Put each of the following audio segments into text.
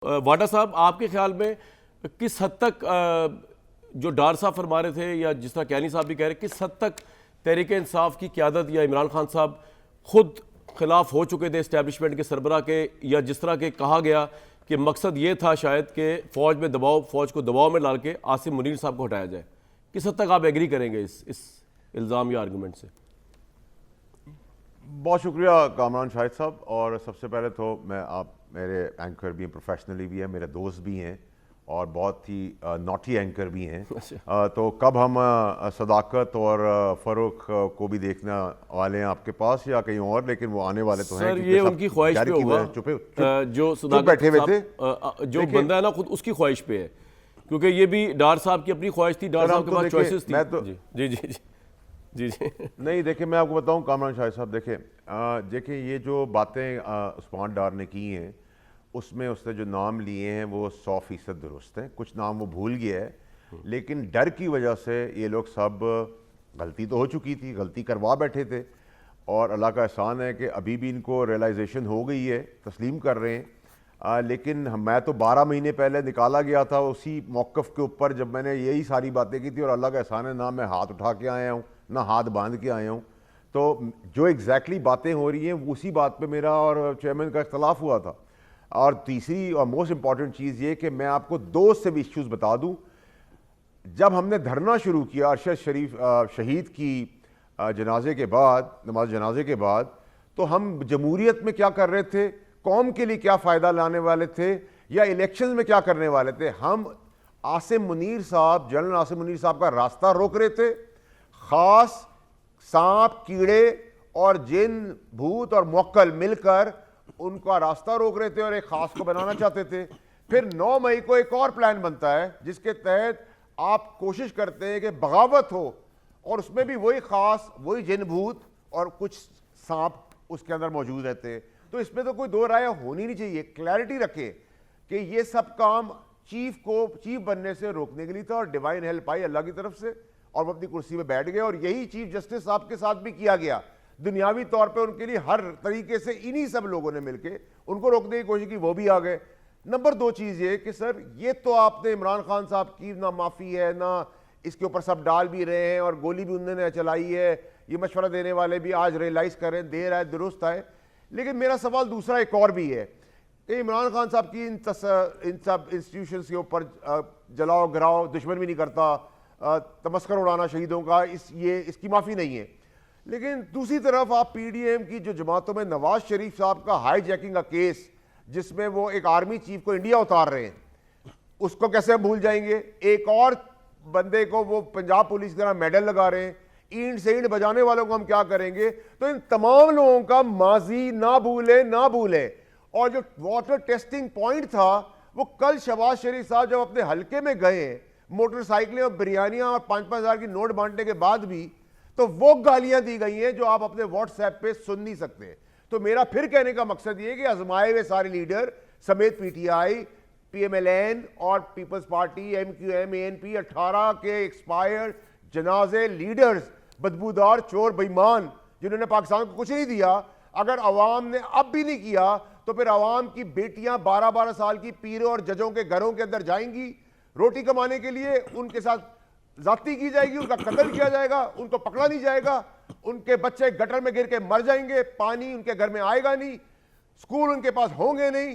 واڈا صاحب آپ کے خیال میں کس حد تک جو ڈار صاحب فرما رہے تھے یا جس طرح کیانی صاحب بھی کہہ رہے کس حد تک تحریک انصاف کی قیادت یا عمران خان صاحب خود خلاف ہو چکے تھے اسٹیبلشمنٹ کے سربراہ کے، یا جس طرح کہ کہا گیا کہ مقصد یہ تھا شاید کہ فوج کو دباؤ میں ڈال کے عاصم منیر صاحب کو ہٹایا جائے؟ کس حد تک آپ ایگری کریں گے اس الزام یا آرگومنٹ سے؟ بہت شکریہ کامران شاہد صاحب. اور سب سے پہلے تو آپ میرے اینکر بھی ہیں، پروفیشنلی بھی ہیں، میرے دوست بھی ہیں اور بہت ہی نوٹی اینکر بھی ہیں. تو کب ہم صداقت اور فروغ کو بھی دیکھنے والے ہیں آپ کے پاس یا کہیں اور، لیکن وہ آنے والے تو ہیں. سر یہ ان کی خواہش پہ ہوگا، جو صداقت بیٹھے ہوئے تھے جو بندہ ہے نا خود اس کی خواہش پہ ہے، کیونکہ یہ بھی ڈار صاحب کی اپنی خواہش تھی، ڈار صاحب کے پاس چوائسز تھی. جی جی جی جی جی نہیں دیکھیں، میں آپ کو بتاؤں کامران شاہد صاحب، دیکھیں یہ جو باتیں عثمان ڈار نے کی ہیں اس میں اس نے جو نام لیے ہیں وہ 100% درست ہیں. کچھ نام وہ بھول گیا ہے، لیکن ڈر کی وجہ سے یہ لوگ سب، غلطی تو ہو چکی تھی، غلطی کروا بیٹھے تھے، اور اللہ کا احسان ہے کہ ابھی بھی ان کو ریئلائزیشن ہو گئی ہے، تسلیم کر رہے ہیں. لیکن میں تو 12 مہینے پہلے نکالا گیا تھا اسی موقف کے اوپر جب میں نے یہی ساری باتیں کی تھی، اور اللہ کا احسان ہے نہ میں ہاتھ اٹھا کے آیا ہوں نہ ہاتھ باندھ کے آیا ہوں. تو جو ایگزیکٹلی باتیں ہو رہی ہیں اسی بات پہ میرا اور چیئرمین کا اختلاف ہوا تھا. اور تیسری اور موسٹ امپورٹنٹ چیز یہ کہ میں آپ کو دو سے بھی ایشوز بتا دوں. جب ہم نے دھرنا شروع کیا ارشد شریف شہید کی جنازے کے بعد، نماز جنازے کے بعد، تو ہم جمہوریت میں کیا کر رہے تھے، قوم کے لیے کیا فائدہ لانے والے تھے یا الیکشنز میں کیا کرنے والے تھے؟ ہم عاصم منیر صاحب، جنرل عاصم منیر صاحب کا راستہ روک رہے تھے. خاص سانپ، کیڑے اور جن، بھوت اور موکل مل کر ان کا راستہ روک رہے تھے اور ایک خاص کو بنانا چاہتے تھے. پھر 9 مئی کو ایک اور پلان بنتا ہے جس کے تحت آپ کوشش کرتے ہیں کہ بغاوت ہو، اور اس میں بھی وہی خاص، وہی جن، بھوت اور کچھ سانپ اس کے اندر موجود رہتے ہیں. تو اس میں تو کوئی دو رائے ہونی نہیں چاہیے. کلیئرٹی رکھے کہ یہ سب کام چیف بننے سے روکنے کے لیے تھا، اور ڈیوائن ہیلپ آئی اللہ کی طرف سے اور وہ اپنی کرسی پہ بیٹھ گئے. اور یہی چیف جسٹس صاحب کے ساتھ بھی کیا گیا. دنیاوی طور پہ ان کے لیے ہر طریقے سے انہی سب لوگوں نے مل کے ان کو روکنے کی کوشش کی، وہ بھی آ گئے. نمبر 2 چیز یہ کہ سر یہ تو آپ نے عمران خان صاحب کی نہ معافی ہے، نہ اس کے اوپر سب ڈال بھی رہے ہیں، اور گولی بھی انہوں نے چلائی ہے. یہ مشورہ دینے والے بھی آج ریئلائز کر رہے ہیں، دیر آئے درست آئے. لیکن میرا سوال دوسرا ایک اور بھی ہے کہ عمران خان صاحب کی ان سب انسٹیٹیوشنز کے اوپر جلاؤ گراؤ، دشمن بھی نہیں کرتا، تمسخر اڑانا شہیدوں کا، اس کی معافی نہیں ہے. لیکن دوسری طرف آپ پی ڈی ایم کی جو جماعتوں میں نواز شریف صاحب کا ہائی جیکنگ کا کیس، جس میں وہ ایک آرمی چیف کو انڈیا اتار رہے ہیں، اس کو کیسے ہم بھول جائیں گے؟ ایک اور بندے کو وہ پنجاب پولیس کی طرح میڈل لگا رہے ہیں. اینٹ سے اینٹ بجانے والوں کو ہم کیا کریں گے؟ تو ان تمام لوگوں کا ماضی نہ بھولیں. اور جو واٹر ٹیسٹنگ پوائنٹ تھا وہ کل شہباز شریف صاحب جب اپنے حلقے میں گئے ہیں، موٹر سائیکلیں اور بریانیاں اور 5-5 ہزار کی نوٹ بانٹنے کے بعد بھی، تو وہ گالیاں دی گئی ہیں جو آپ اپنے واٹس ایپ پہ سن نہیں سکتے. تو میرا پھر کہنے کا مقصد یہ کہ آزمائے ہوئے سارے لیڈر سمیت P T I, P M L N اور Peoples Party, M Q M, A N P, 18 کے ایکسپائر جنازے لیڈرز، بدبودار، چور، بےمان، جنہوں نے پاکستان کو کچھ نہیں دیا، اگر عوام نے اب بھی نہیں کیا تو پھر عوام کی بیٹیاں 12-12 سال کی پیروں اور ججوں کے گھروں کے اندر جائیں گی روٹی کمانے کے لیے، ان کے ساتھ ذاتی کی جائے گی، ان کا قتل کیا جائے گا، ان کو پکڑا نہیں جائے گا، ان کے بچے گٹر میں گر کے مر جائیں گے، پانی ان کے گھر میں آئے گا نہیں، سکول ان کے پاس ہوں گے نہیں،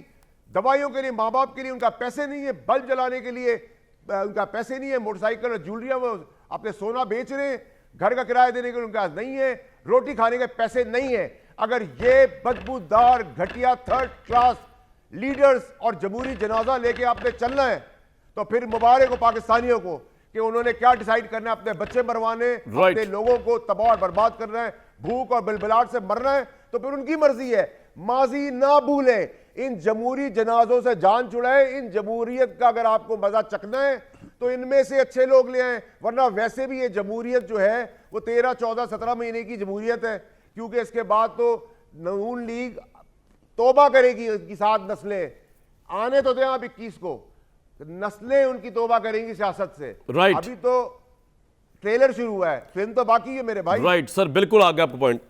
دوائیوں کے لیے ماں باپ کے لیے ان کا پیسے نہیں ہے، بلب جلانے کے لیے ان کا پیسے نہیں ہے، موٹر سائیکل اور جولریاں وہ اپنے سونا بیچ رہے ہیں، گھر کا کرایہ دینے کے لیے ان کے پاس نہیں ہے، روٹی کھانے کے پیسے نہیں ہیں. اگر یہ بدبودار گھٹیا 3rd کلاس لیڈرز اور جمہوری جنازہ لے کے آپ نے چلنا ہے تو پھر مبارک ہو پاکستانیوں کو کہ انہوں نے کیا ڈیسائیڈ کرنا ہے. اپنے بچے مروانے، اپنے لوگوں کو تباہ اور برباد کرنا ہے، بھوک اور بلبلاہٹ سے مرنا ہے، تو پھر ان کی مرضی ہے. ماضی نہ بھولیں، ان جمہوری جنازوں سے جان چھڑائیں. ان جمہوریت کا اگر آپ کو مزہ چکھنا ہے تو ان میں سے اچھے لوگ لے آئیں، ورنہ ویسے بھی یہ جمہوریت جو ہے وہ 13, 14, 17 مہینے کی جمہوریت ہے. کیونکہ اس کے بعد تو نون لیگ توبہ کرے گی. ان کی 7 نسلیں آنے تو دیں آپ 21 کو، نسلیں ان کی توبہ کریں گی سیاست سے. ابھی تو ٹریلر شروع ہوا ہے، فلم تو باقی ہے میرے بھائی. رائٹ سر، بالکل آ گیا آپ کا پوائنٹ.